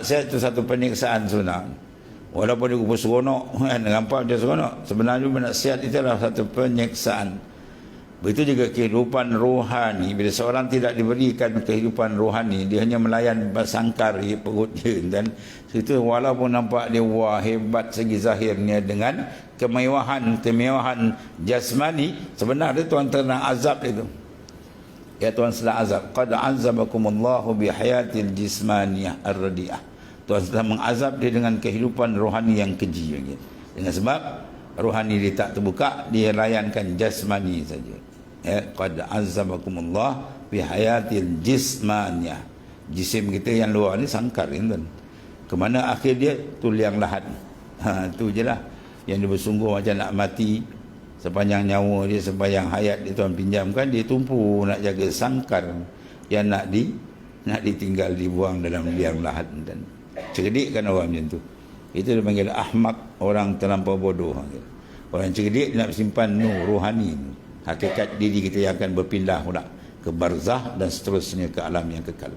Saya itu satu penyiksaan sebenarnya. Walaupun dia rupa seronok kan, nampak dia seronok, sebenarnya nasihat itu adalah satu penyiksaan. Begitu juga kehidupan rohani. Bila seorang tidak diberikan kehidupan rohani, dia hanya melayan bersangkar di perut dia, dan situ walaupun nampak dia wah hebat segi zahirnya dengan kemewahan jasmani, sebenarnya Tuhan tengah azab itu. Ya Tuhan sedang azab. Qad azabakumullahu bihayatil jismaniyah ar-radi'ah. Tuhan sedang mengazab dia dengan kehidupan rohani yang keji. Dengan sebab rohani dia tak terbuka, dia layankan jasmani saja. Ya, qad azabakumullah bihayatil jismaniyah. Jisim kita yang luar ni sangkar kan. Kemana akhir dia? Tu liang lahat. Tu je lah. Yang dia bersungguh macam nak mati. Sepanjang nyawa dia, sepanjang hayat dia Tuhan pinjamkan, dia tumpu nak jaga sangkar yang nak ditinggal, dibuang dalam liang lahat. Dan cerdik kan orang macam tu. Itu dia panggil ahmak, orang terlampau bodoh. Orang cerdik dia nak simpan nur rohani, hakikat diri kita yang akan berpindah pula ke barzah dan seterusnya ke alam yang kekal.